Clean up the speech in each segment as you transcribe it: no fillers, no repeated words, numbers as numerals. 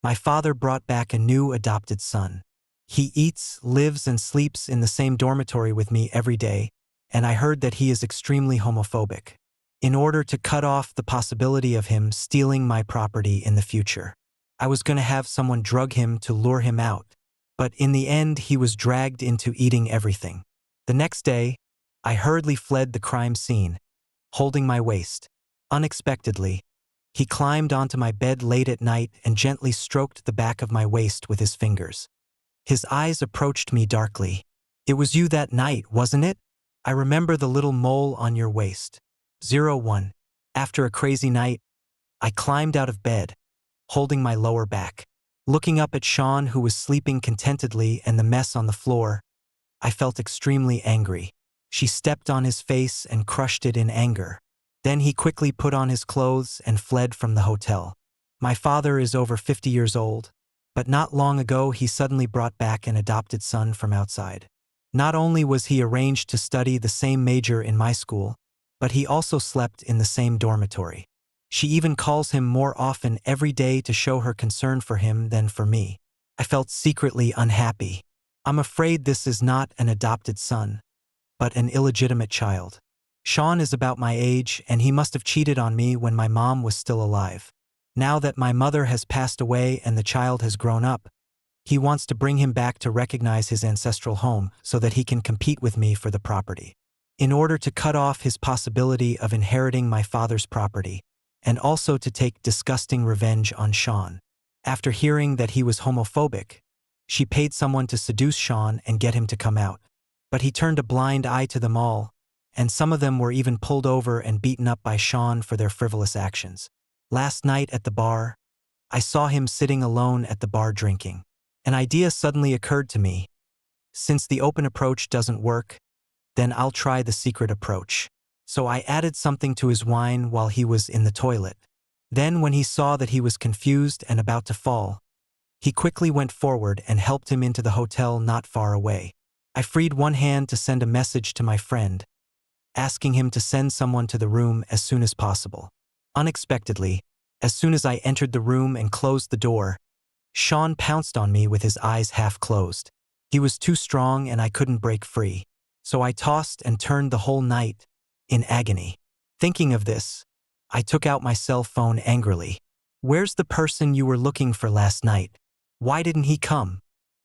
My father brought back a new adopted son. He eats, lives, and sleeps in the same dormitory with me every day, and I heard that he is extremely homophobic. In order to cut off the possibility of him stealing my property in the future, I was going to have someone drug him to lure him out, but in the end he was dragged into eating everything. The next day, I hurriedly fled the crime scene, holding my waist. Unexpectedly, he climbed onto my bed late at night and gently stroked the back of my waist with his fingers. His eyes approached me darkly. "It was you that night, wasn't it? I remember the little mole on your waist." 01. After a crazy night, I climbed out of bed, holding my lower back. Looking up at Sean, who was sleeping contentedly, and the mess on the floor, I felt extremely angry. She stepped on his face and crushed it in anger. Then he quickly put on his clothes and fled from the hotel. My father is over 50 years old, but not long ago he suddenly brought back an adopted son from outside. Not only was he arranged to study the same major in my school, but he also slept in the same dormitory. She even calls him more often every day to show her concern for him than for me. I felt secretly unhappy. I'm afraid this is not an adopted son, but an illegitimate child. Sean is about my age, and he must have cheated on me when my mom was still alive. Now that my mother has passed away and the child has grown up, he wants to bring him back to recognize his ancestral home so that he can compete with me for the property. In order to cut off his possibility of inheriting my father's property, and also to take disgusting revenge on Sean. After hearing that he was homophobic, she paid someone to seduce Sean and get him to come out. But he turned a blind eye to them all, and some of them were even pulled over and beaten up by Sean for their frivolous actions. Last night at the bar, I saw him sitting alone at the bar drinking. An idea suddenly occurred to me. Since the open approach doesn't work, then I'll try the secret approach. So I added something to his wine while he was in the toilet. Then when he saw that he was confused and about to fall, he quickly went forward and helped him into the hotel not far away. I freed one hand to send a message to my friend, asking him to send someone to the room as soon as possible. Unexpectedly, as soon as I entered the room and closed the door, Sean pounced on me with his eyes half closed. He was too strong and I couldn't break free, so I tossed and turned the whole night, in agony. Thinking of this, I took out my cell phone angrily. "Where's the person you were looking for last night? Why didn't he come?"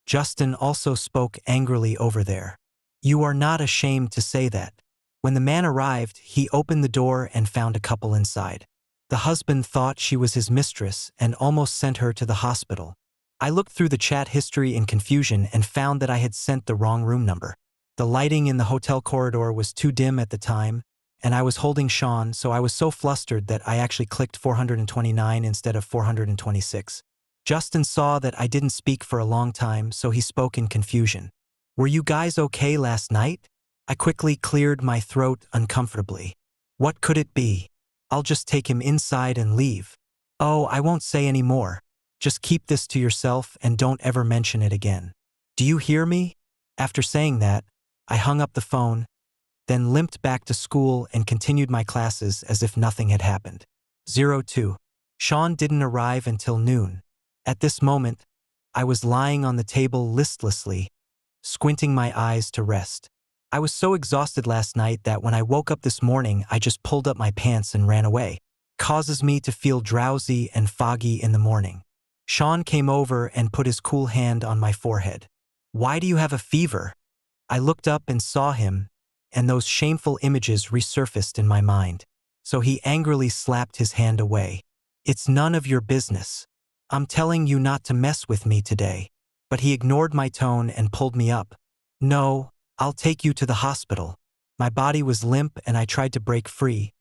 Justin also spoke angrily over there. "You are not ashamed to say that." When the man arrived, he opened the door and found a couple inside. The husband thought she was his mistress and almost sent her to the hospital. I looked through the chat history in confusion and found that I had sent the wrong room number. The lighting in the hotel corridor was too dim at the time, and I was holding Sean, so I was so flustered that I actually clicked 429 instead of 426. Justin saw that I didn't speak for a long time, so he spoke in confusion. "Were you guys okay last night?" I quickly cleared my throat uncomfortably. "What could it be? I'll just take him inside and leave." "Oh, I won't say any more. Just keep this to yourself and don't ever mention it again. Do you hear me?" After saying that, I hung up the phone, then limped back to school and continued my classes as if nothing had happened. 02. Sean didn't arrive until noon. At this moment, I was lying on the table listlessly, squinting my eyes to rest. I was so exhausted last night that when I woke up this morning, I just pulled up my pants and ran away. Causes me to feel drowsy and foggy in the morning. Sean came over and put his cool hand on my forehead. "Why do you have a fever?" I looked up and saw him, and those shameful images resurfaced in my mind. So he angrily slapped his hand away. "It's none of your business. I'm telling you not to mess with me today." But he ignored my tone and pulled me up. "No, I'll take you to the hospital." My body was limp and I tried to break free,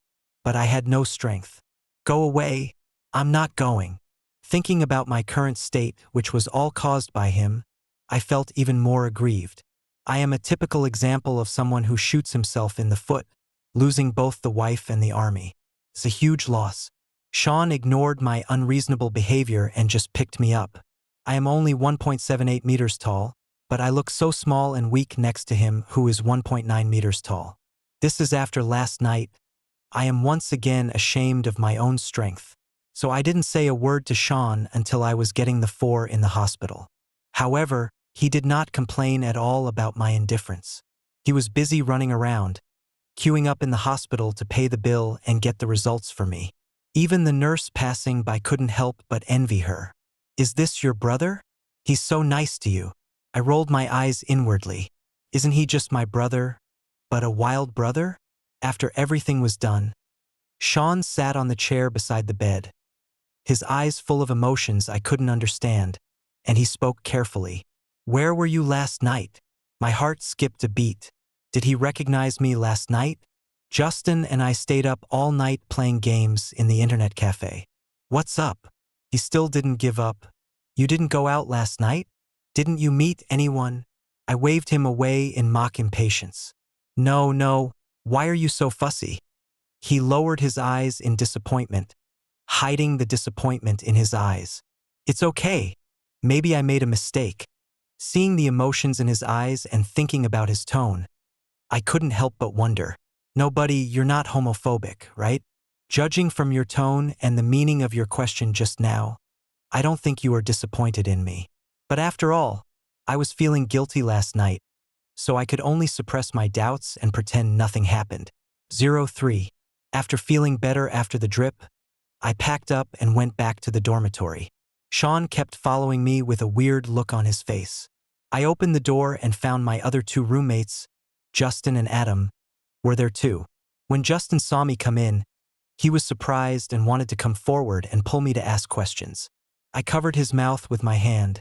but I had no strength. "Go away. I'm not going." Thinking about my current state, which was all caused by him, I felt even more aggrieved. I am a typical example of someone who shoots himself in the foot, losing both the wife and the army. It's a huge loss. Sean ignored my unreasonable behavior and just picked me up. I am only 1.78 meters tall, but I look so small and weak next to him who is 1.9 meters tall. This is after last night. I am once again ashamed of my own strength. so I didn't say a word to Sean until I was getting the 4 in the hospital. However, he did not complain at all about my indifference. He was busy running around, queuing up in the hospital to pay the bill and get the results for me. Even the nurse passing by couldn't help but envy her. "Is this your brother? He's so nice to you." I rolled my eyes inwardly. Isn't he just my brother, but a wild brother? After everything was done, Sean sat on the chair beside the bed, his eyes full of emotions I couldn't understand, and he spoke carefully. "Where were you last night?" My heart skipped a beat. Did he recognize me last night? Justin and I stayed up all night playing games in the internet cafe. "What's up?" He still didn't give up. "You didn't go out last night? Didn't you meet anyone?" I waved him away in mock impatience. No, why are you so fussy?" He lowered his eyes in disappointment, hiding the disappointment in his eyes. "It's okay. Maybe I made a mistake." Seeing the emotions in his eyes and thinking about his tone, I couldn't help but wonder. "No, buddy, you're not homophobic, right? Judging from your tone and the meaning of your question just now, I don't think you are disappointed in me. But after all, I was feeling guilty last night, so I could only suppress my doubts and pretend nothing happened." 03. After feeling better after the drip, I packed up and went back to the dormitory. Sean kept following me with a weird look on his face. I opened the door and found my other 2 roommates, Justin and Adam, were there too. When Justin saw me come in, he was surprised and wanted to come forward and pull me to ask questions. I covered his mouth with my hand,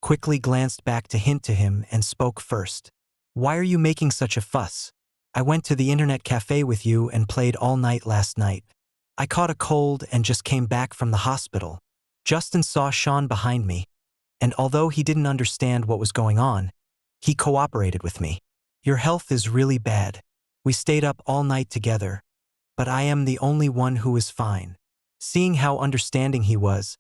quickly glanced back to hint to him, and spoke first. "Why are you making such a fuss? I went to the internet cafe with you and played all night last night. I caught a cold and just came back from the hospital." Justin saw Sean behind me, and although he didn't understand what was going on, he cooperated with me. "Your health is really bad. We stayed up all night together, but I am the only one who is fine." Seeing how understanding he was,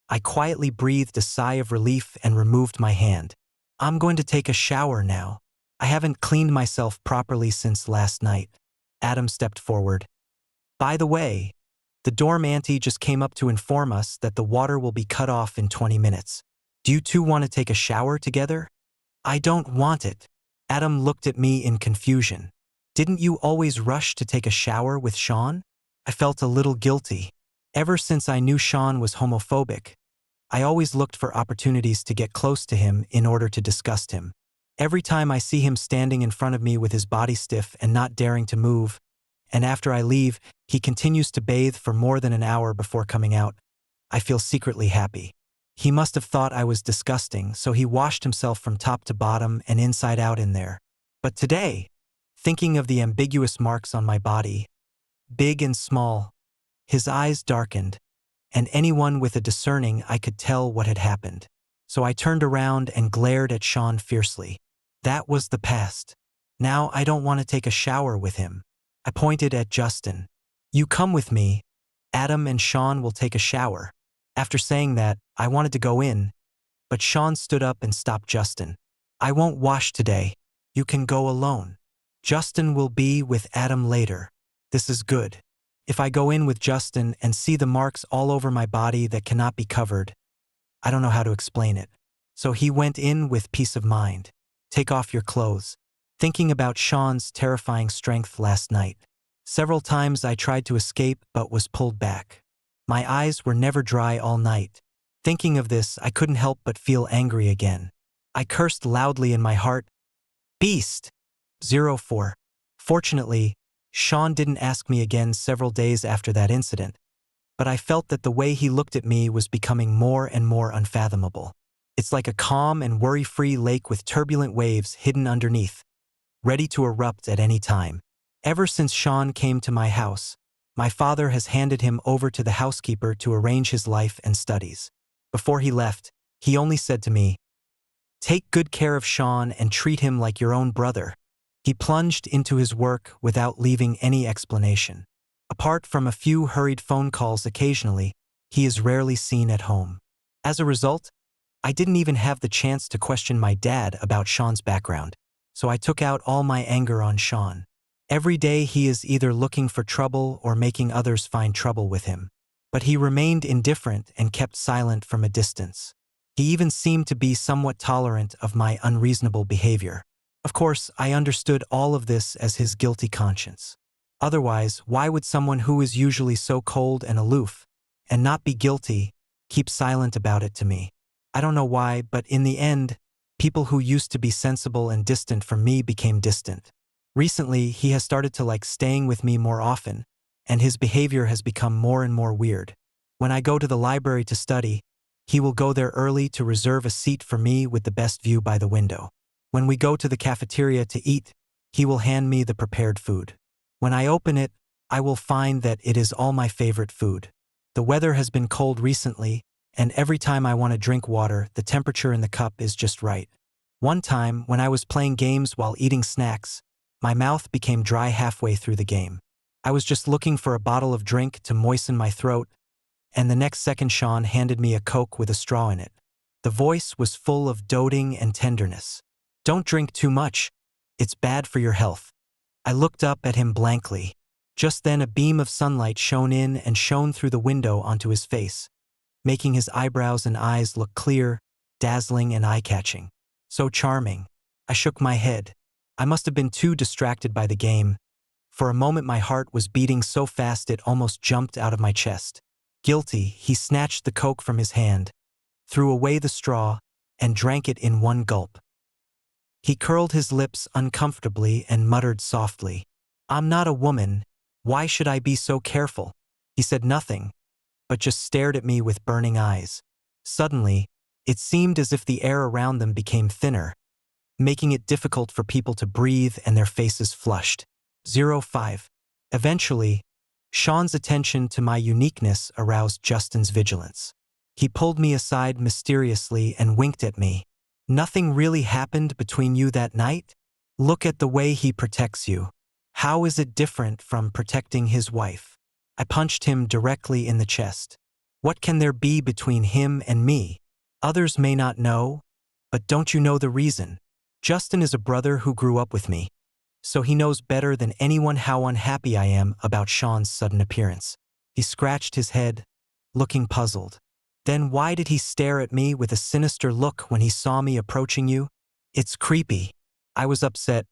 I quietly breathed a sigh of relief and removed my hand. "I'm going to take a shower now. I haven't cleaned myself properly since last night." Adam stepped forward. "By the way, the dorm auntie just came up to inform us that the water will be cut off in 20 minutes. Do you two want to take a shower together?" "I don't want it." Adam looked at me in confusion. "Didn't you always rush to take a shower with Sean?" I felt a little guilty. Ever since I knew Sean was homophobic, I always looked for opportunities to get close to him in order to disgust him. Every time I see him standing in front of me with his body stiff and not daring to move, and after I leave, he continues to bathe for more than an hour before coming out, I feel secretly happy. He must have thought I was disgusting, so he washed himself from top to bottom and inside out in there. But today, thinking of the ambiguous marks on my body, big and small, his eyes darkened, and anyone with a discerning eye could tell what had happened. So I turned around and glared at Sean fiercely. That was the past. Now I don't want to take a shower with him. I pointed at Justin. "You come with me. Adam and Sean will take a shower." After saying that, I wanted to go in, but Sean stood up and stopped Justin. "I won't wash today. You can go alone. Justin will be with Adam later." This is good. If I go in with Justin and see the marks all over my body that cannot be covered, I don't know how to explain it. So he went in with peace of mind. "Take off your clothes." Thinking about Sean's terrifying strength last night. Several times I tried to escape but was pulled back. My eyes were never dry all night. Thinking of this, I couldn't help but feel angry again. I cursed loudly in my heart. "Beast!" 04. Fortunately, Sean didn't ask me again several days after that incident, but I felt that the way he looked at me was becoming more and more unfathomable. It's like a calm and worry-free lake with turbulent waves hidden underneath, ready to erupt at any time. Ever since Sean came to my house, my father has handed him over to the housekeeper to arrange his life and studies. Before he left, he only said to me, "Take good care of Sean and treat him like your own brother." He plunged into his work without leaving any explanation. Apart from a few hurried phone calls occasionally, he is rarely seen at home. As a result, I didn't even have the chance to question my dad about Sean's background, so I took out all my anger on Sean. Every day he is either looking for trouble or making others find trouble with him. But he remained indifferent and kept silent from a distance. He even seemed to be somewhat tolerant of my unreasonable behavior. Of course, I understood all of this as his guilty conscience. Otherwise, why would someone who is usually so cold and aloof, and not be guilty, keep silent about it to me? I don't know why, but in the end, people who used to be sensible and distant from me became distant. Recently, he has started to like staying with me more often, and his behavior has become more and more weird. When I go to the library to study, he will go there early to reserve a seat for me with the best view by the window. When we go to the cafeteria to eat, he will hand me the prepared food. When I open it, I will find that it is all my favorite food. The weather has been cold recently, and every time I want to drink water, the temperature in the cup is just right. One time, when I was playing games while eating snacks, my mouth became dry halfway through the game. I was just looking for a bottle of drink to moisten my throat, and the next second Sean handed me a Coke with a straw in it. The voice was full of doting and tenderness. "Don't drink too much. It's bad for your health." I looked up at him blankly. Just then a beam of sunlight shone in and shone through the window onto his face, making his eyebrows and eyes look clear, dazzling and eye-catching. So charming. I shook my head. I must have been too distracted by the game. For a moment my heart was beating so fast it almost jumped out of my chest. Guilty, he snatched the Coke from his hand, threw away the straw, and drank it in one gulp. He curled his lips uncomfortably and muttered softly, "I'm not a woman. Why should I be so careful?" He said nothing, but just stared at me with burning eyes. Suddenly, it seemed as if the air around them became thinner, making it difficult for people to breathe and their faces flushed. 05. Eventually, Sean's attention to my uniqueness aroused Justin's vigilance. He pulled me aside mysteriously and winked at me. "Nothing really happened between you that night? Look at the way he protects you. How is it different from protecting his wife?" I punched him directly in the chest. "What can there be between him and me? Others may not know, but don't you know the reason? Justin is a brother who grew up with me, so he knows better than anyone how unhappy I am about Sean's sudden appearance." He scratched his head, looking puzzled. "Then why did he stare at me with a sinister look when he saw me approaching you?" "It's creepy." I was upset.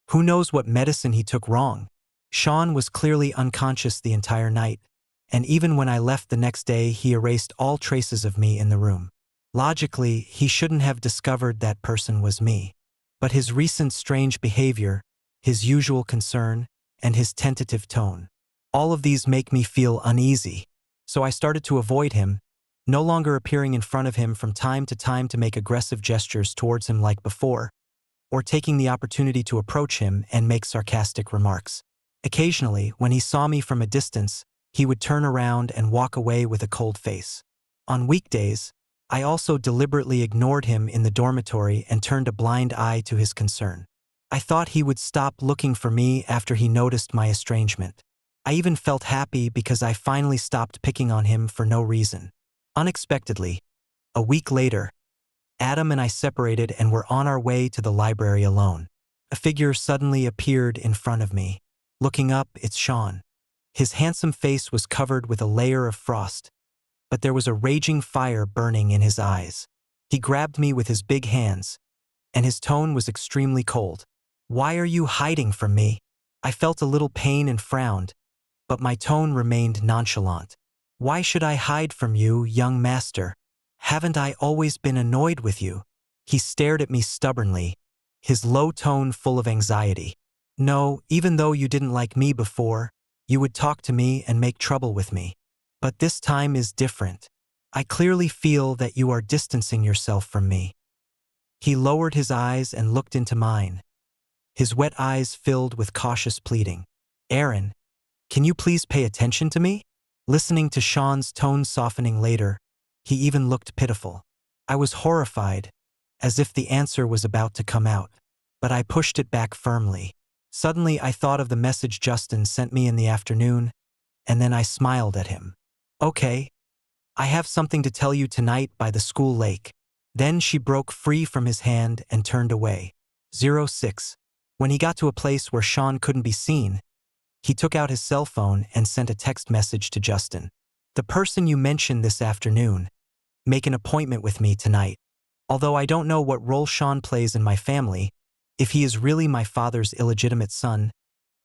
Who knows what medicine he took wrong? Sean was clearly unconscious the entire night, and even when I left the next day he erased all traces of me in the room. Logically, he shouldn't have discovered that person was me. But his recent strange behavior, his usual concern, and his tentative tone, all of these make me feel uneasy. So I started to avoid him, no longer appearing in front of him from time to make aggressive gestures towards him like before, or taking the opportunity to approach him and make sarcastic remarks. Occasionally, when he saw me from a distance, he would turn around and walk away with a cold face. On weekdays, I also deliberately ignored him in the dormitory and turned a blind eye to his concern. I thought he would stop looking for me after he noticed my estrangement. I even felt happy because I finally stopped picking on him for no reason. Unexpectedly, a week later, Adam and I separated and were on our way to the library alone. A figure suddenly appeared in front of me. Looking up, it's Sean. His handsome face was covered with a layer of frost, but there was a raging fire burning in his eyes. He grabbed me with his big hands, and his tone was extremely cold. "Why are you hiding from me?" I felt a little pain and frowned, but my tone remained nonchalant. "Why should I hide from you, young master? Haven't I always been annoyed with you?" He stared at me stubbornly, his low tone full of anxiety. "No, even though you didn't like me before, you would talk to me and make trouble with me. But this time is different. I clearly feel that you are distancing yourself from me." He lowered his eyes and looked into mine, his wet eyes filled with cautious pleading. "Aaron, can you please pay attention to me?" Listening to Sean's tone softening later, he even looked pitiful. I was horrified, as if the answer was about to come out, but I pushed it back firmly. Suddenly I thought of the message Justin sent me in the afternoon, and then I smiled at him. "Okay, I have something to tell you tonight by the school lake." Then she broke free from his hand and turned away. 06. When he got to a place where Sean couldn't be seen, he took out his cell phone and sent a text message to Justin. The person you mentioned this afternoon. Make an appointment with me tonight. Although I don't know what role Sean plays in my family, if he is really my father's illegitimate son,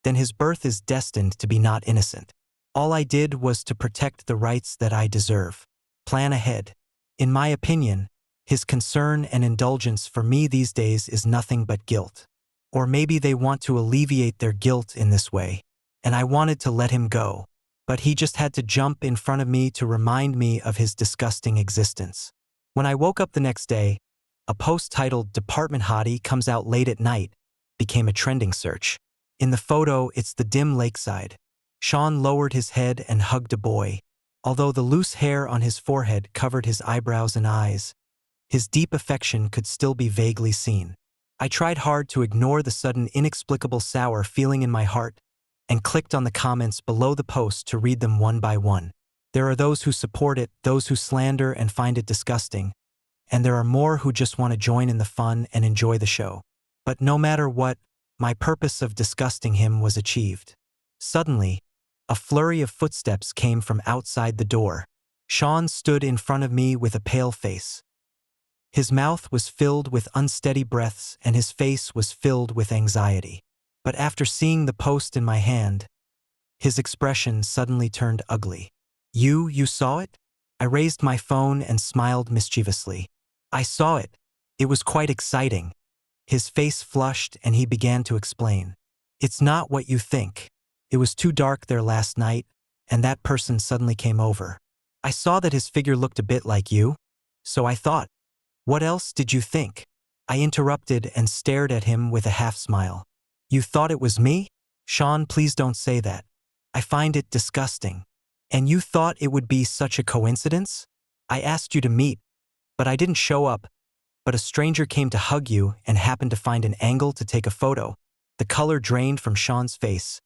then his birth is destined to be not innocent. All I did was to protect the rights that I deserve. Plan ahead. In my opinion, his concern and indulgence for me these days is nothing but guilt. Or maybe they want to alleviate their guilt in this way, and I wanted to let him go. But he just had to jump in front of me to remind me of his disgusting existence. When I woke up the next day, a post titled "Department Hottie Comes Out Late at Night" became a trending search. In the photo, it's the dim lakeside. Sean lowered his head and hugged a boy. Although the loose hair on his forehead covered his eyebrows and eyes, his deep affection could still be vaguely seen. I tried hard to ignore the sudden inexplicable sour feeling in my heart and clicked on the comments below the post to read them one by one. There are those who support it, those who slander and find it disgusting, and there are more who just want to join in the fun and enjoy the show. But no matter what, my purpose of disgusting him was achieved. Suddenly, a flurry of footsteps came from outside the door. Sean stood in front of me with a pale face. His mouth was filled with unsteady breaths and his face was filled with anxiety. But after seeing the post in my hand, his expression suddenly turned ugly. You saw it?" I raised my phone and smiled mischievously. "I saw it. It was quite exciting." His face flushed and he began to explain. "It's not what you think. It was too dark there last night, and that person suddenly came over. I saw that his figure looked a bit like you, so I thought, what else did you think?" I interrupted and stared at him with a half-smile. "You thought it was me? Sean, please don't say that. I find it disgusting. And you thought it would be such a coincidence? I asked you to meet, but I didn't show up, but a stranger came to hug you and happened to find an angle to take a photo." The color drained from Sean's face,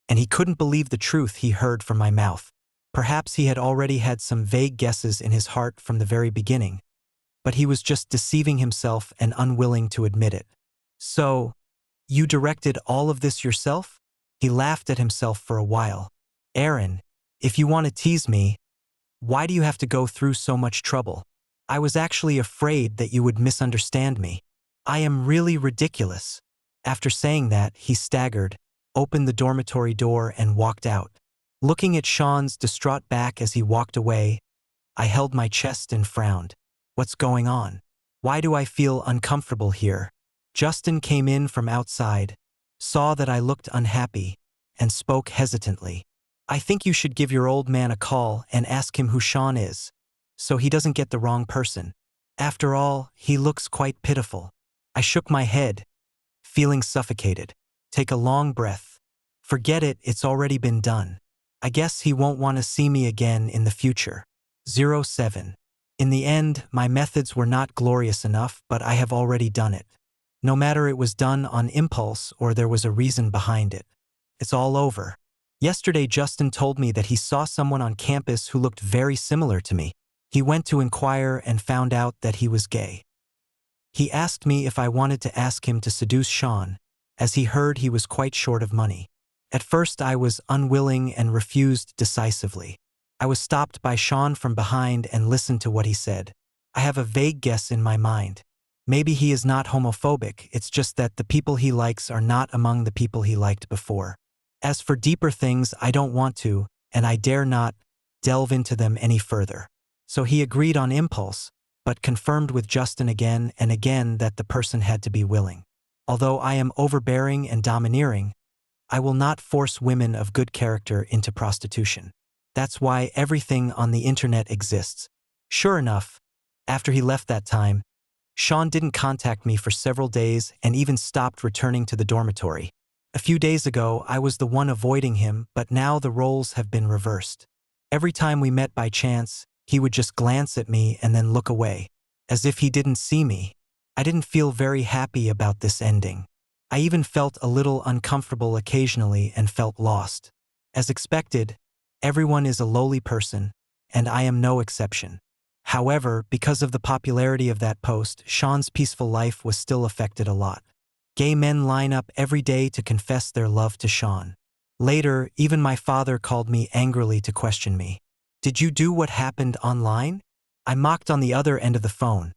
and he couldn't believe the truth he heard from my mouth. Perhaps he had already had some vague guesses in his heart from the very beginning, but he was just deceiving himself and unwilling to admit it. "So, you directed all of this yourself?" He laughed at himself for a while. "Aaron, if you want to tease me, why do you have to go through so much trouble? I was actually afraid that you would misunderstand me. I am really ridiculous." After saying that, he staggered, opened the dormitory door and walked out. Looking at Sean's distraught back as he walked away, I held my chest and frowned. What's going on? Why do I feel uncomfortable here? Justin came in from outside, saw that I looked unhappy, and spoke hesitantly. "I think you should give your old man a call and ask him who Sean is, so he doesn't get the wrong person. After all, he looks quite pitiful." I shook my head, feeling suffocated. "Take a long breath. Forget it, it's already been done. I guess he won't want to see me again in the future." 07. In the end, my methods were not glorious enough, but I have already done it. No matter it was done on impulse or there was a reason behind it. It's all over. Yesterday, Justin told me that he saw someone on campus who looked very similar to me. He went to inquire and found out that he was gay. He asked me if I wanted to ask him to seduce Sean, as he heard he was quite short of money. At first I was unwilling and refused decisively. I was stopped by Sean from behind and listened to what he said. I have a vague guess in my mind. Maybe he is not homophobic, it's just that the people he likes are not among the people he liked before. As for deeper things, I don't want to, and I dare not, delve into them any further. So he agreed on impulse, but confirmed with Justin again and again that the person had to be willing. Although I am overbearing and domineering, I will not force women of good character into prostitution. That's why everything on the internet exists. Sure enough, after he left that time, Sean didn't contact me for several days and even stopped returning to the dormitory. A few days ago, I was the one avoiding him, but now the roles have been reversed. Every time we met by chance, he would just glance at me and then look away, as if he didn't see me. I didn't feel very happy about this ending. I even felt a little uncomfortable occasionally and felt lost. As expected, everyone is a lowly person, and I am no exception. However, because of the popularity of that post, Sean's peaceful life was still affected a lot. Gay men line up every day to confess their love to Sean. Later, even my father called me angrily to question me. Did you do what happened online? I mocked on the other end of the phone.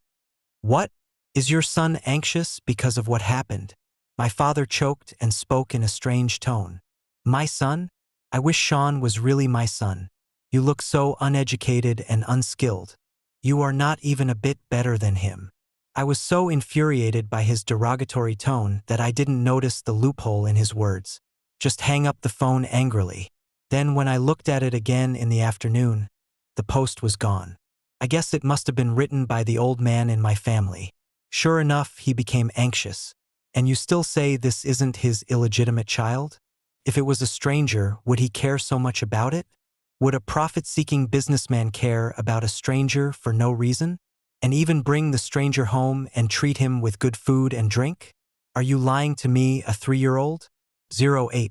What? Is your son anxious because of what happened? My father choked and spoke in a strange tone. My son? I wish Sean was really my son. You look so uneducated and unskilled. You are not even a bit better than him. I was so infuriated by his derogatory tone that I didn't notice the loophole in his words. Just hang up the phone angrily. Then when I looked at it again in the afternoon, the post was gone. I guess it must have been written by the old man in my family. Sure enough, he became anxious. And you still say this isn't his illegitimate child? If it was a stranger, would he care so much about it? Would a profit-seeking businessman care about a stranger for no reason? And even bring the stranger home and treat him with good food and drink? Are you lying to me, a 3-year-old? 08.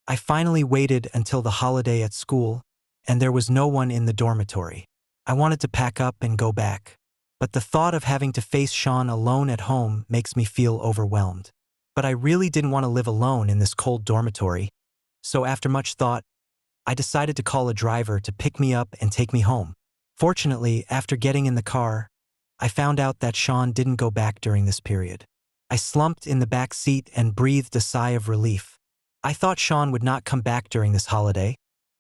I finally waited until the holiday at school, and there was no one in the dormitory. I wanted to pack up and go back. But the thought of having to face Sean alone at home makes me feel overwhelmed. But I really didn't want to live alone in this cold dormitory. So after much thought, I decided to call a driver to pick me up and take me home. Fortunately, after getting in the car, I found out that Sean didn't go back during this period. I slumped in the back seat and breathed a sigh of relief. I thought Sean would not come back during this holiday,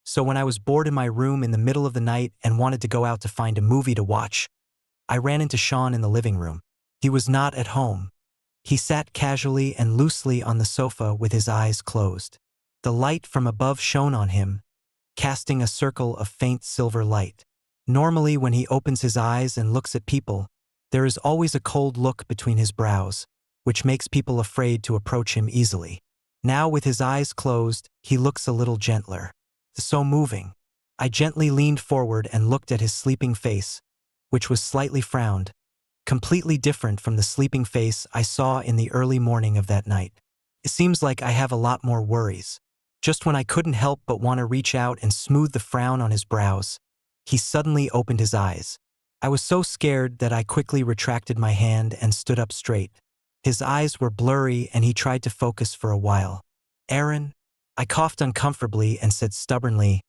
so when I was bored in my room in the middle of the night and wanted to go out to find a movie to watch, I ran into Sean in the living room. He was not at home. He sat casually and loosely on the sofa with his eyes closed. The light from above shone on him, casting a circle of faint silver light. Normally, when he opens his eyes and looks at people, there is always a cold look between his brows, which makes people afraid to approach him easily. Now, with his eyes closed, he looks a little gentler. So moving. I gently leaned forward and looked at his sleeping face, which was slightly frowned, completely different from the sleeping face I saw in the early morning of that night. It seems like I have a lot more worries. Just when I couldn't help but want to reach out and smooth the frown on his brows, he suddenly opened his eyes. I was so scared that I quickly retracted my hand and stood up straight. His eyes were blurry and he tried to focus for a while. Aaron? I coughed uncomfortably and said stubbornly,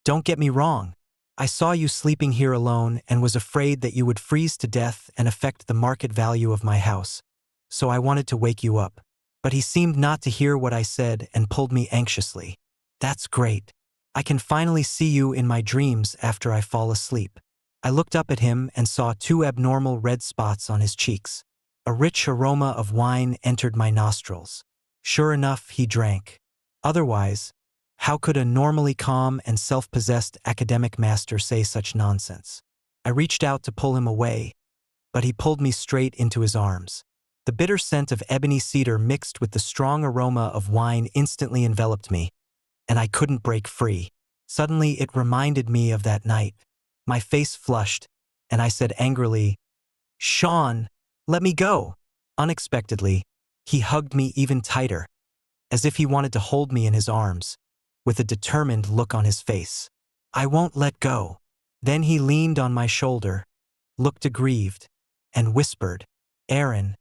"Don't get me wrong. I saw you sleeping here alone and was afraid that you would freeze to death and affect the market value of my house, so I wanted to wake you up." But he seemed not to hear what I said and pulled me anxiously. "That's great. I can finally see you in my dreams after I fall asleep." I looked up at him and saw 2 abnormal red spots on his cheeks. A rich aroma of wine entered my nostrils. Sure enough, he drank. Otherwise, how could a normally calm and self-possessed academic master say such nonsense? I reached out to pull him away, but he pulled me straight into his arms. The bitter scent of ebony cedar mixed with the strong aroma of wine instantly enveloped me, and I couldn't break free. Suddenly, it reminded me of that night. My face flushed, and I said angrily, "Sean, let me go." Unexpectedly, he hugged me even tighter, as if he wanted to hold me in his arms, with a determined look on his face. "I won't let go." Then he leaned on my shoulder, looked aggrieved, and whispered, "Aaron,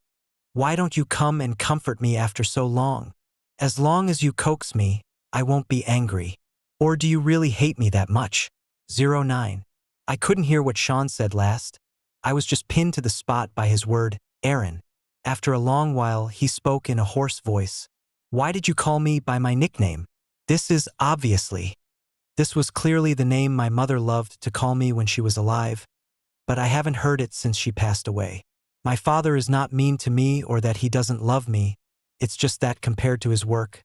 why don't you come and comfort me after so long? As long as you coax me, I won't be angry. Or do you really hate me that much?" 09. I couldn't hear what Sean said last. I was just pinned to the spot by his word, Aaron. After a long while, he spoke in a hoarse voice. "Why did you call me by my nickname? This was clearly the name my mother loved to call me when she was alive, but I haven't heard it since she passed away. My father is not mean to me or that he doesn't love me. It's just that compared to his work,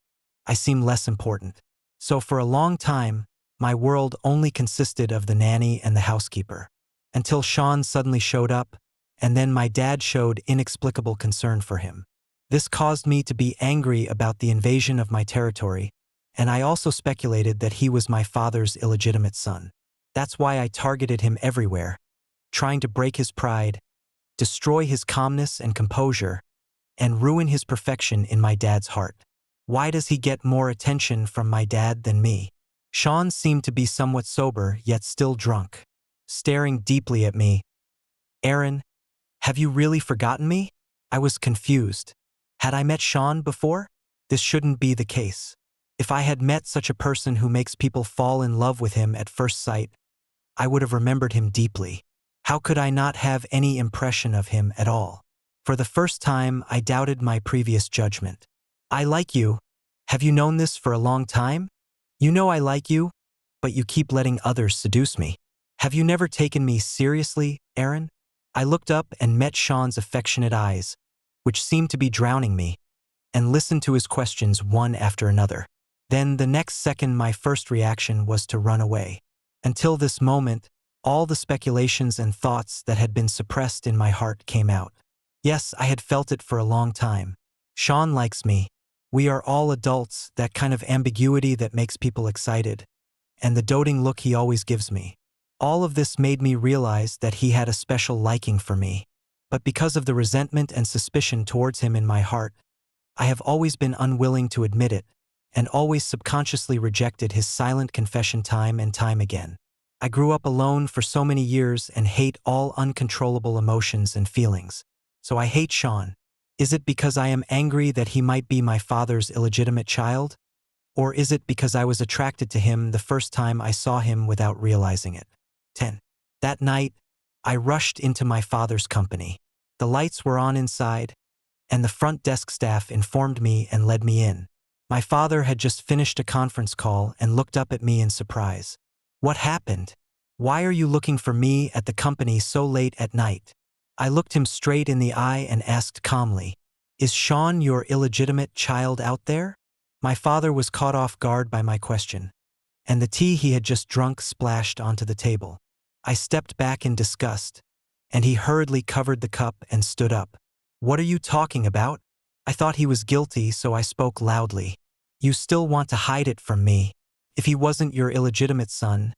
I seem less important. So for a long time, my world only consisted of the nanny and the housekeeper. Until Sean suddenly showed up, and then my dad showed inexplicable concern for him. This caused me to be angry about the invasion of my territory, and I also speculated that he was my father's illegitimate son. That's why I targeted him everywhere, trying to break his pride, destroy his calmness and composure, and ruin his perfection in my dad's heart. Why does he get more attention from my dad than me? Sean seemed to be somewhat sober, yet still drunk, staring deeply at me. "Aaron, have you really forgotten me?" I was confused. Had I met Sean before? This shouldn't be the case. If I had met such a person who makes people fall in love with him at first sight, I would have remembered him deeply. How could I not have any impression of him at all? For the first time, I doubted my previous judgment. I like you. Have you known this for a long time? You know I like you, but you keep letting others seduce me. Have you never taken me seriously, Aaron? I looked up and met Sean's affectionate eyes, which seemed to be drowning me, and listened to his questions one after another. Then the next second my first reaction was to run away. Until this moment, all the speculations and thoughts that had been suppressed in my heart came out. Yes, I had felt it for a long time. Sean likes me. We are all adults, that kind of ambiguity that makes people excited, and the doting look he always gives me. All of this made me realize that he had a special liking for me. But because of the resentment and suspicion towards him in my heart, I have always been unwilling to admit it, and always subconsciously rejected his silent confession time and time again. I grew up alone for so many years and hate all uncontrollable emotions and feelings. So I hate Sean. Is it because I am angry that he might be my father's illegitimate child? Or is it because I was attracted to him the first time I saw him without realizing it? 10. That night, I rushed into my father's company. The lights were on inside, and the front desk staff informed me and led me in. My father had just finished a conference call and looked up at me in surprise. What happened? Why are you looking for me at the company so late at night? I looked him straight in the eye and asked calmly, "Is Sean your illegitimate child out there?" My father was caught off guard by my question, and the tea he had just drunk splashed onto the table. I stepped back in disgust, and he hurriedly covered the cup and stood up. "What are you talking about?" I thought he was guilty, so I spoke loudly. "You still want to hide it from me. If he wasn't your illegitimate son,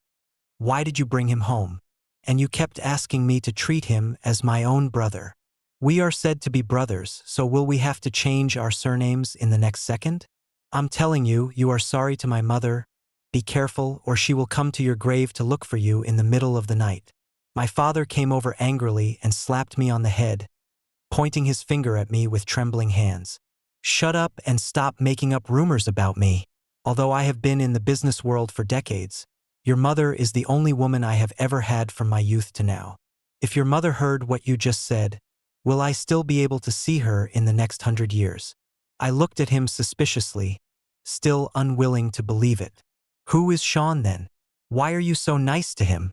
why did you bring him home? And you kept asking me to treat him as my own brother. We are said to be brothers, so will we have to change our surnames in the next second? I'm telling you, you are sorry to my mother. Be careful, or she will come to your grave to look for you in the middle of the night." My father came over angrily and slapped me on the head, pointing his finger at me with trembling hands. "Shut up and stop making up rumors about me. Although I have been in the business world for decades, your mother is the only woman I have ever had from my youth to now. If your mother heard what you just said, will I still be able to see her in the next 100 years? I looked at him suspiciously, still unwilling to believe it. "Who is Sean then? Why are you so nice to him?"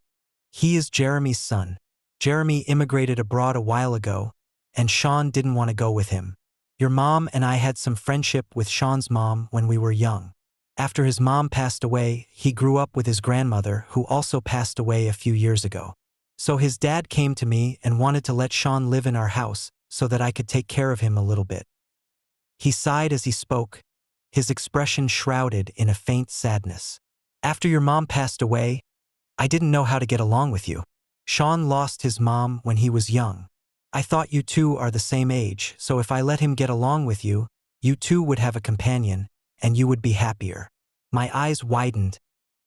"He is Jeremy's son. Jeremy immigrated abroad a while ago, and Sean didn't want to go with him. Your mom and I had some friendship with Sean's mom when we were young. After his mom passed away, he grew up with his grandmother, who also passed away a few years ago. So his dad came to me and wanted to let Sean live in our house so that I could take care of him a little bit." He sighed as he spoke, his expression shrouded in a faint sadness. "After your mom passed away, I didn't know how to get along with you. Sean lost his mom when he was young. I thought you two are the same age, so if I let him get along with you, you two would have a companion, and you would be happier." My eyes widened,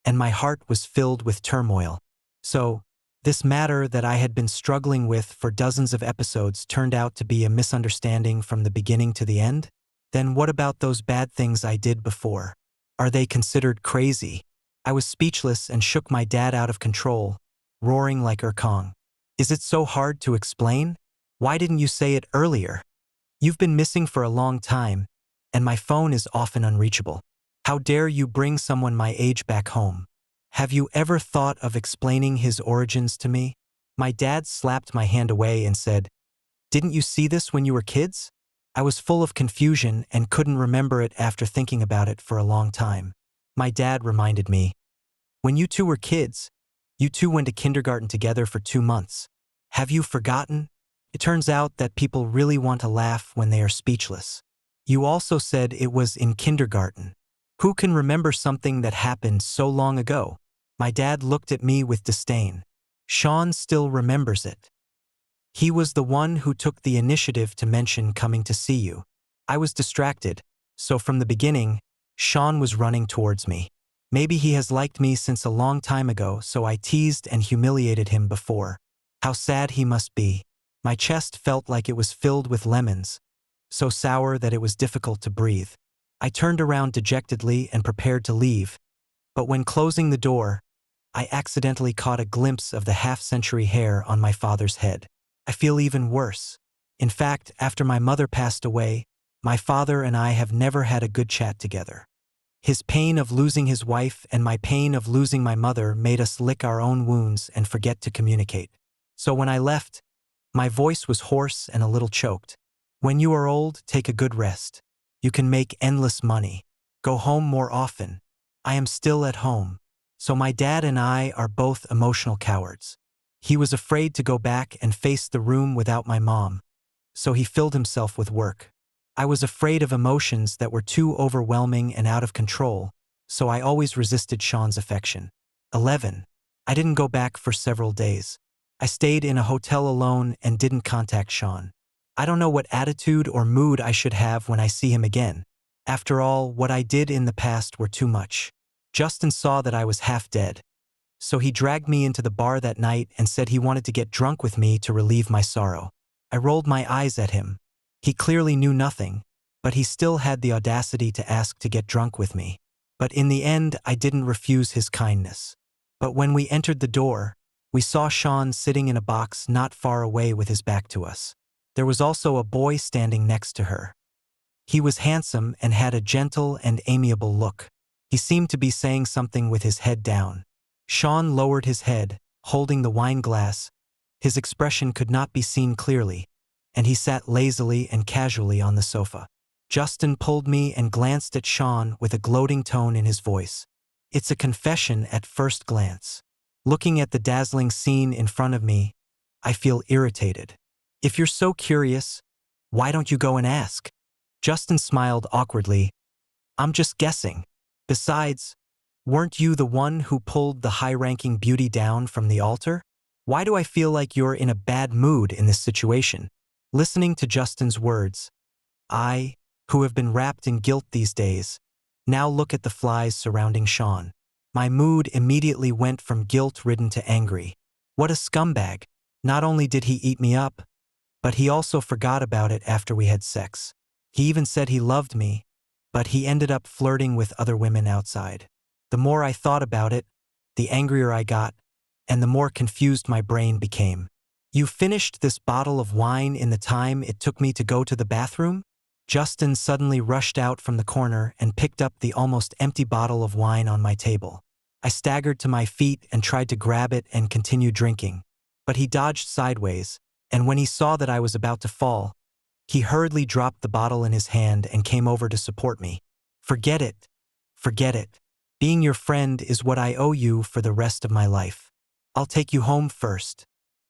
and my heart was filled with turmoil. So, this matter that I had been struggling with for dozens of episodes turned out to be a misunderstanding from the beginning to the end? Then what about those bad things I did before? Are they considered crazy? I was speechless and shook my dad out of control, roaring like Kong. "Is it so hard to explain? Why didn't you say it earlier? You've been missing for a long time, and my phone is often unreachable. How dare you bring someone my age back home? Have you ever thought of explaining his origins to me?" My dad slapped my hand away and said, "Didn't you see this when you were kids?" I was full of confusion and couldn't remember it after thinking about it for a long time. My dad reminded me, "When you two were kids, you two went to kindergarten together for 2 months. Have you forgotten? It turns out that people really want to laugh when they are speechless. You also said it was in kindergarten. Who can remember something that happened so long ago?" My dad looked at me with disdain. "Sean still remembers it. He was the one who took the initiative to mention coming to see you. I was distracted, so from the beginning, Sean was running towards me. Maybe he has liked me since a long time ago, so I teased and humiliated him before. How sad he must be." My chest felt like it was filled with lemons, so sour that it was difficult to breathe. I turned around dejectedly and prepared to leave, but when closing the door, I accidentally caught a glimpse of the half-century hair on my father's head. I feel even worse. In fact, after my mother passed away, my father and I have never had a good chat together. His pain of losing his wife and my pain of losing my mother made us lick our own wounds and forget to communicate. So when I left, my voice was hoarse and a little choked. When you are old, take a good rest. You can make endless money. Go home more often. I am still at home. So my dad and I are both emotional cowards. He was afraid to go back and face the room without my mom, so he filled himself with work. I was afraid of emotions that were too overwhelming and out of control, so I always resisted Sean's affection. 11. I didn't go back for several days. I stayed in a hotel alone and didn't contact Sean. I don't know what attitude or mood I should have when I see him again. After all, what I did in the past were too much. Justin saw that I was half dead, so he dragged me into the bar that night and said he wanted to get drunk with me to relieve my sorrow. I rolled my eyes at him. He clearly knew nothing, but he still had the audacity to ask to get drunk with me. But in the end, I didn't refuse his kindness. But when we entered the door, we saw Sean sitting in a box not far away with his back to us. There was also a boy standing next to her. He was handsome and had a gentle and amiable look. He seemed to be saying something with his head down. Sean lowered his head, holding the wine glass. His expression could not be seen clearly, and he sat lazily and casually on the sofa. Justin pulled me and glanced at Sean with a gloating tone in his voice. It's a confession at first glance. Looking at the dazzling scene in front of me, I feel irritated. If you're so curious, why don't you go and ask? Justin smiled awkwardly. I'm just guessing. Besides, weren't you the one who pulled the high-ranking beauty down from the altar? Why do I feel like you're in a bad mood in this situation? Listening to Justin's words, I, who have been wrapped in guilt these days, now look at the flies surrounding Sean. My mood immediately went from guilt-ridden to angry. What a scumbag. Not only did he eat me up, but he also forgot about it after we had sex. He even said he loved me, but he ended up flirting with other women outside. The more I thought about it, the angrier I got, and the more confused my brain became. You finished this bottle of wine in the time it took me to go to the bathroom? Justin suddenly rushed out from the corner and picked up the almost empty bottle of wine on my table. I staggered to my feet and tried to grab it and continue drinking, but he dodged sideways, and when he saw that I was about to fall, he hurriedly dropped the bottle in his hand and came over to support me. Forget it. Forget it. Being your friend is what I owe you for the rest of my life. I'll take you home first.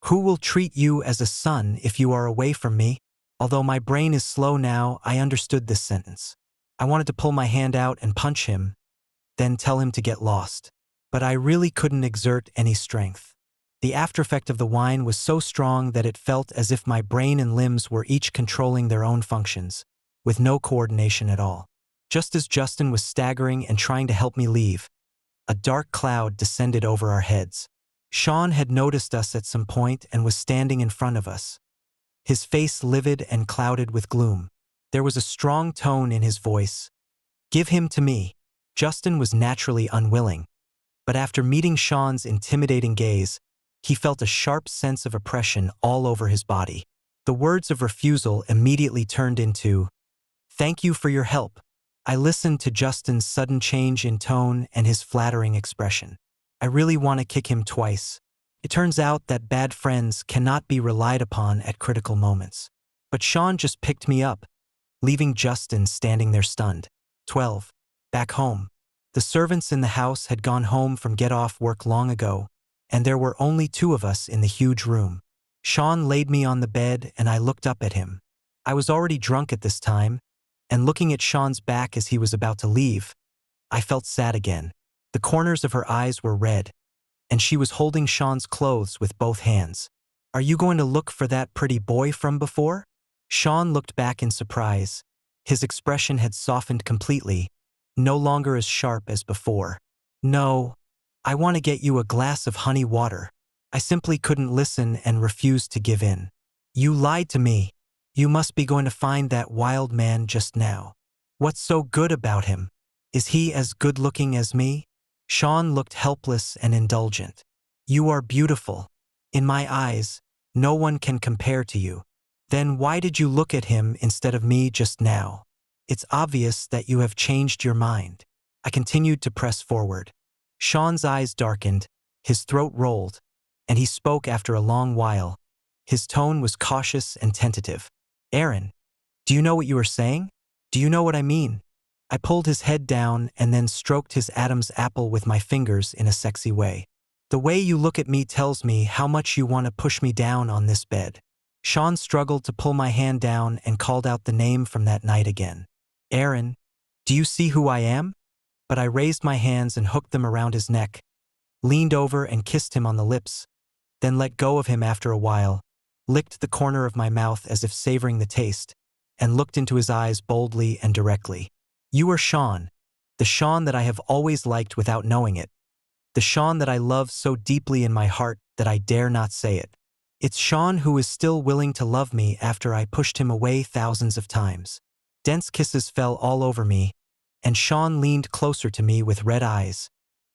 Who will treat you as a son if you are away from me? Although my brain is slow now, I understood this sentence. I wanted to pull my hand out and punch him, then tell him to get lost. But I really couldn't exert any strength. The aftereffect of the wine was so strong that it felt as if my brain and limbs were each controlling their own functions, with no coordination at all. Just as Justin was staggering and trying to help me leave, a dark cloud descended over our heads. Sean had noticed us at some point and was standing in front of us, his face livid and clouded with gloom. There was a strong tone in his voice. Give him to me. Justin was naturally unwilling, but after meeting Sean's intimidating gaze, he felt a sharp sense of oppression all over his body. The words of refusal immediately turned into, "Thank you for your help." I listened to Justin's sudden change in tone and his flattering expression. I really want to kick him twice. It turns out that bad friends cannot be relied upon at critical moments. But Sean just picked me up, leaving Justin standing there stunned. 12. Back home. The servants in the house had gone home from get-off work long ago, and there were only two of us in the huge room. Sean laid me on the bed and I looked up at him. I was already drunk at this time, and looking at Sean's back as he was about to leave, I felt sad again. The corners of her eyes were red, and she was holding Sean's clothes with both hands. Are you going to look for that pretty boy from before? Sean looked back in surprise. His expression had softened completely, no longer as sharp as before. No, I want to get you a glass of honey water. I simply couldn't listen and refused to give in. You lied to me. You must be going to find that wild man just now. What's so good about him? Is he as good-looking as me? Sean looked helpless and indulgent. You are beautiful. In my eyes, no one can compare to you. Then why did you look at him instead of me just now? It's obvious that you have changed your mind. I continued to press forward. Sean's eyes darkened, his throat rolled, and he spoke after a long while. His tone was cautious and tentative. Aaron, do you know what you are saying? Do you know what I mean? I pulled his head down and then stroked his Adam's apple with my fingers in a sexy way. The way you look at me tells me how much you want to push me down on this bed. Sean struggled to pull my hand down and called out the name from that night again. Aaron, do you see who I am? But I raised my hands and hooked them around his neck, leaned over and kissed him on the lips, then let go of him after a while, licked the corner of my mouth as if savoring the taste, and looked into his eyes boldly and directly. You are Sean, the Sean that I have always liked without knowing it, the Sean that I love so deeply in my heart that I dare not say it. It's Sean who is still willing to love me after I pushed him away thousands of times. Dense kisses fell all over me, and Sean leaned closer to me with red eyes,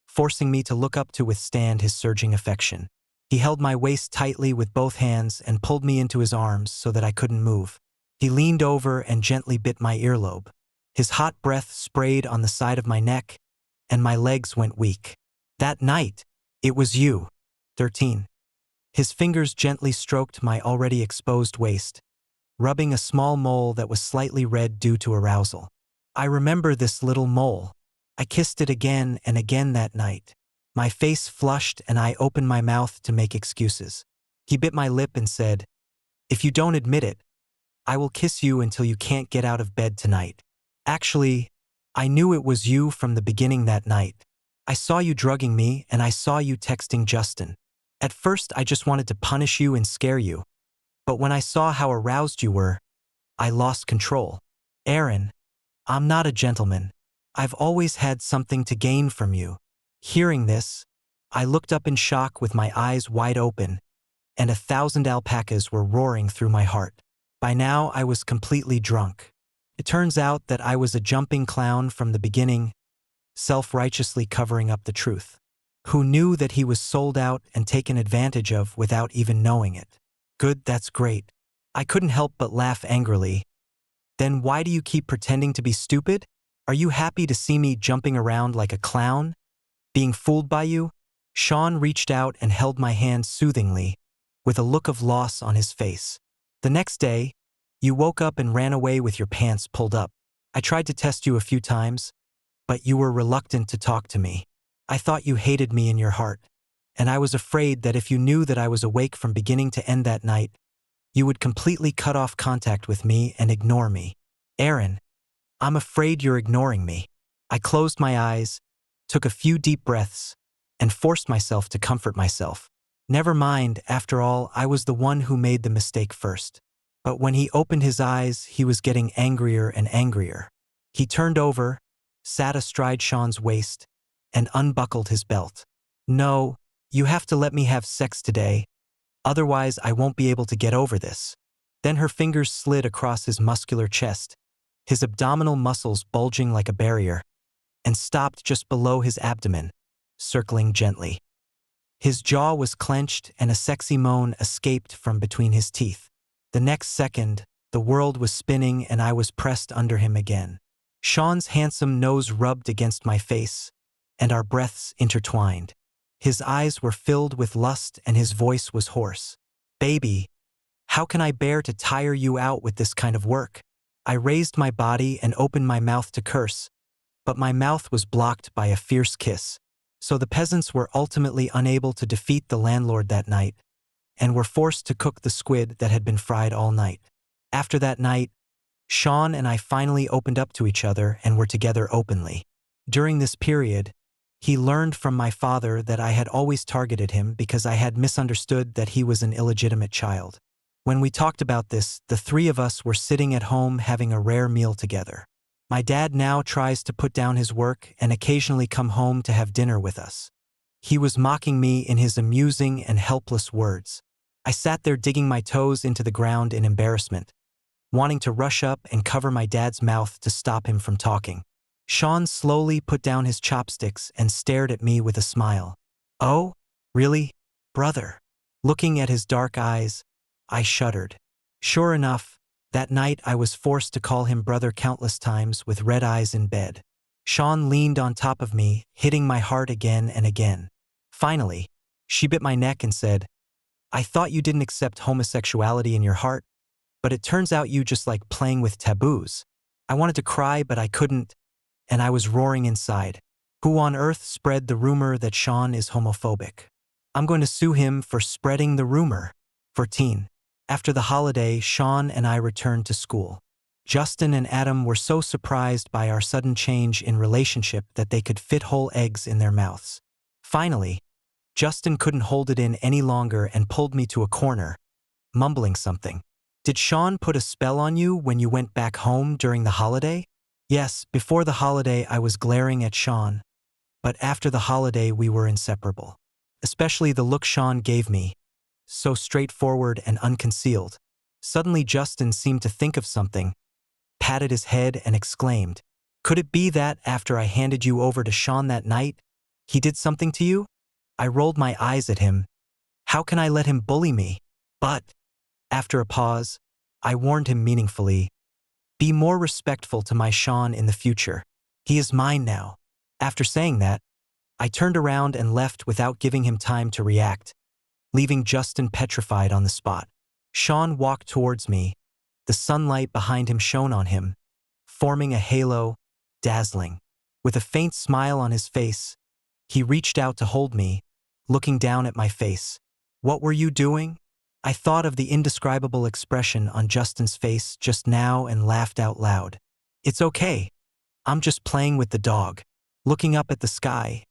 forcing me to look up to withstand his surging affection. He held my waist tightly with both hands and pulled me into his arms so that I couldn't move. He leaned over and gently bit my earlobe. His hot breath sprayed on the side of my neck, and my legs went weak. That night, it was you. 13. His fingers gently stroked my already exposed waist, rubbing a small mole that was slightly red due to arousal. I remember this little mole. I kissed it again and again that night. My face flushed and I opened my mouth to make excuses. He bit my lip and said, "If you don't admit it, I will kiss you until you can't get out of bed tonight." Actually, I knew it was you from the beginning that night. I saw you drugging me and I saw you texting Justin. At first, I just wanted to punish you and scare you. But when I saw how aroused you were, I lost control. Aaron, I'm not a gentleman. I've always had something to gain from you. Hearing this, I looked up in shock with my eyes wide open, and 1,000 alpacas were roaring through my heart. By now, I was completely drunk. It turns out that I was a jumping clown from the beginning, self-righteously covering up the truth. Who knew that he was sold out and taken advantage of without even knowing it? Good, that's great. I couldn't help but laugh angrily. Then why do you keep pretending to be stupid? Are you happy to see me jumping around like a clown? Being fooled by you? Sean reached out and held my hand soothingly, with a look of loss on his face. The next day, you woke up and ran away with your pants pulled up. I tried to test you a few times, but you were reluctant to talk to me. I thought you hated me in your heart, and I was afraid that if you knew that I was awake from beginning to end that night, you would completely cut off contact with me and ignore me. Aaron, I'm afraid you're ignoring me. I closed my eyes, took a few deep breaths, and forced myself to comfort myself. Never mind, after all, I was the one who made the mistake first. But when he opened his eyes, he was getting angrier and angrier. He turned over, sat astride Sean's waist, and unbuckled his belt. No, you have to let me have sex today, otherwise I won't be able to get over this. Then her fingers slid across his muscular chest, his abdominal muscles bulging like a barrier, and stopped just below his abdomen, circling gently. His jaw was clenched and a sexy moan escaped from between his teeth. The next second, the world was spinning and I was pressed under him again. Sean's handsome nose rubbed against my face, and our breaths intertwined. His eyes were filled with lust and his voice was hoarse. Baby, how can I bear to tire you out with this kind of work? I raised my body and opened my mouth to curse, but my mouth was blocked by a fierce kiss. So the peasants were ultimately unable to defeat the landlord that night, and were forced to cook the squid that had been fried all night. After that night, Sean and I finally opened up to each other and were together openly. During this period, he learned from my father that I had always targeted him because I had misunderstood that he was an illegitimate child. When we talked about this, the three of us were sitting at home having a rare meal together. My dad now tries to put down his work and occasionally come home to have dinner with us. He was mocking me in his amusing and helpless words. I sat there digging my toes into the ground in embarrassment, wanting to rush up and cover my dad's mouth to stop him from talking. Sean slowly put down his chopsticks and stared at me with a smile. Oh, really, brother? Looking at his dark eyes, I shuddered. Sure enough, that night I was forced to call him brother countless times with red eyes in bed. Sean leaned on top of me, hitting my heart again and again. Finally, she bit my neck and said, I thought you didn't accept homosexuality in your heart, but it turns out you just like playing with taboos. I wanted to cry, but I couldn't, and I was roaring inside. Who on earth spread the rumor that Sean is homophobic? I'm going to sue him for spreading the rumor. 14. After the holiday, Sean and I returned to school. Justin and Adam were so surprised by our sudden change in relationship that they could fit whole eggs in their mouths. Finally, Justin couldn't hold it in any longer and pulled me to a corner, mumbling something. Did Sean put a spell on you when you went back home during the holiday? Yes, before the holiday I was glaring at Sean, but after the holiday we were inseparable. Especially the look Sean gave me, so straightforward and unconcealed. Suddenly Justin seemed to think of something, patted his head and exclaimed, Could it be that after I handed you over to Sean that night, he did something to you? I rolled my eyes at him. How can I let him bully me? But, after a pause, I warned him meaningfully, Be more respectful to my Sean in the future. He is mine now. After saying that, I turned around and left without giving him time to react, leaving Justin petrified on the spot. Sean walked towards me. The sunlight behind him shone on him, forming a halo, dazzling. With a faint smile on his face, he reached out to hold me, looking down at my face. What were you doing? I thought of the indescribable expression on Justin's face just now and laughed out loud. It's okay. I'm just playing with the dog. Looking up at the sky,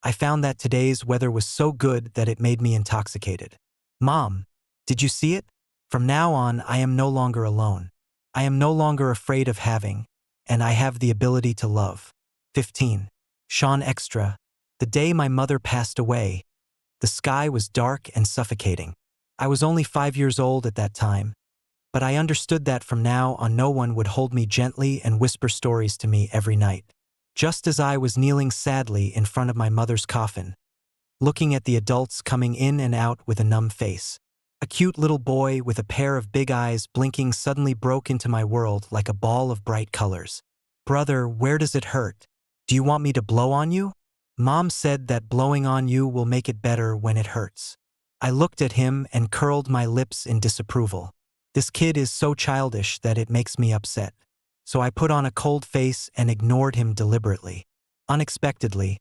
I found that today's weather was so good that it made me intoxicated. Mom, did you see it? From now on, I am no longer alone. I am no longer afraid of having, and I have the ability to love. 15. Sean Extra. The day my mother passed away, the sky was dark and suffocating. I was only 5 years old at that time, but I understood that from now on no one would hold me gently and whisper stories to me every night. Just as I was kneeling sadly in front of my mother's coffin, looking at the adults coming in and out with a numb face, a cute little boy with a pair of big eyes blinking suddenly broke into my world like a ball of bright colors. Brother, where does it hurt? Do you want me to blow on you? Mom said that blowing on you will make it better when it hurts. I looked at him and curled my lips in disapproval. This kid is so childish that it makes me upset. So I put on a cold face and ignored him deliberately. Unexpectedly,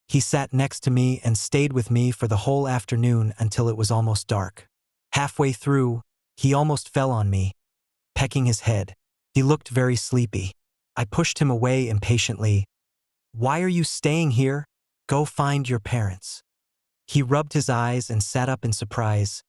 he sat next to me and stayed with me for the whole afternoon until it was almost dark. Halfway through, he almost fell on me, pecking his head. He looked very sleepy. I pushed him away impatiently. Why are you staying here? Go find your parents. He rubbed his eyes and sat up in surprise.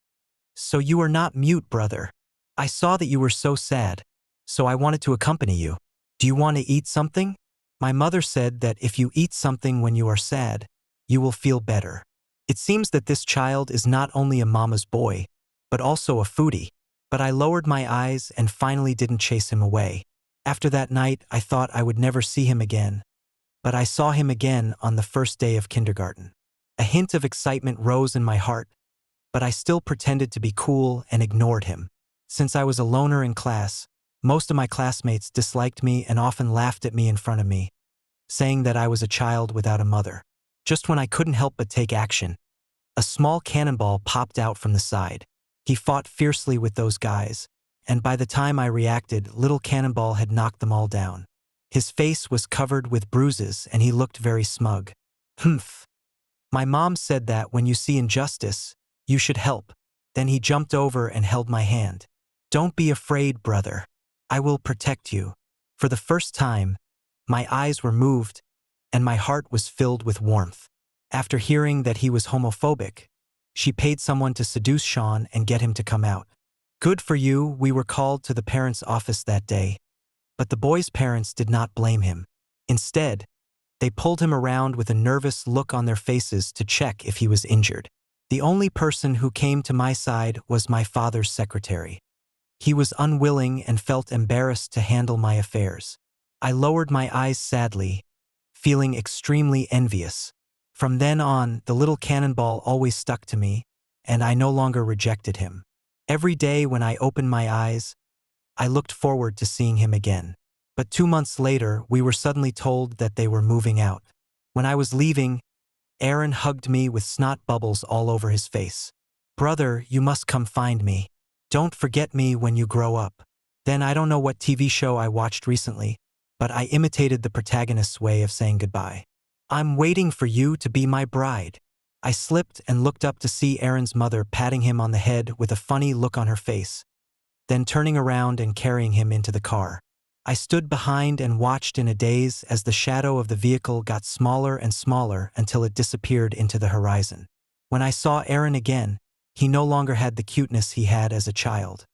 So you are not mute, brother. I saw that you were so sad, so I wanted to accompany you. Do you want to eat something? My mother said that if you eat something when you are sad, you will feel better. It seems that this child is not only a mama's boy, but also a foodie. But I lowered my eyes and finally didn't chase him away. After that night, I thought I would never see him again. But I saw him again on the first day of kindergarten. A hint of excitement rose in my heart, but I still pretended to be cool and ignored him. Since I was a loner in class, most of my classmates disliked me and often laughed at me in front of me, saying that I was a child without a mother. Just when I couldn't help but take action, a small cannonball popped out from the side. He fought fiercely with those guys, and by the time I reacted, little Cannonball had knocked them all down. His face was covered with bruises and he looked very smug. Humph. My mom said that when you see injustice, you should help. Then he jumped over and held my hand. Don't be afraid, brother. I will protect you. For the first time, my eyes were moved and my heart was filled with warmth. After hearing that he was homophobic, she paid someone to seduce Sean and get him to come out. Good for you, we were called to the parents' office that day. But the boy's parents did not blame him. Instead, they pulled him around with a nervous look on their faces to check if he was injured. The only person who came to my side was my father's secretary. He was unwilling and felt embarrassed to handle my affairs. I lowered my eyes sadly, feeling extremely envious. From then on, the little cannonball always stuck to me, and I no longer rejected him. Every day when I opened my eyes, I looked forward to seeing him again. But 2 months later, we were suddenly told that they were moving out. When I was leaving, Aaron hugged me with snot bubbles all over his face. "Brother, you must come find me. Don't forget me when you grow up." Then I don't know what TV show I watched recently, but I imitated the protagonist's way of saying goodbye. "I'm waiting for you to be my bride." I slipped and looked up to see Aaron's mother patting him on the head with a funny look on her face, then turning around and carrying him into the car. I stood behind and watched in a daze as the shadow of the vehicle got smaller and smaller until it disappeared into the horizon. When I saw Aaron again, he no longer had the cuteness he had as a child.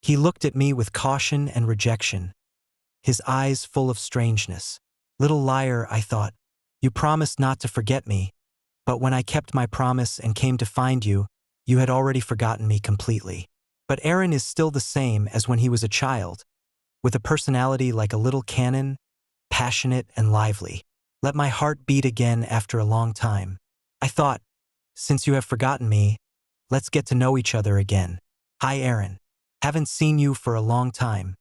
He looked at me with caution and rejection, his eyes full of strangeness. "Little liar," I thought. "You promised not to forget me, but when I kept my promise and came to find you, you had already forgotten me completely." But Aaron is still the same as when he was a child, with a personality like a little cannon, passionate and lively. Let my heart beat again after a long time. I thought, since you have forgotten me, let's get to know each other again. "Hi, Aaron. Haven't seen you for a long time."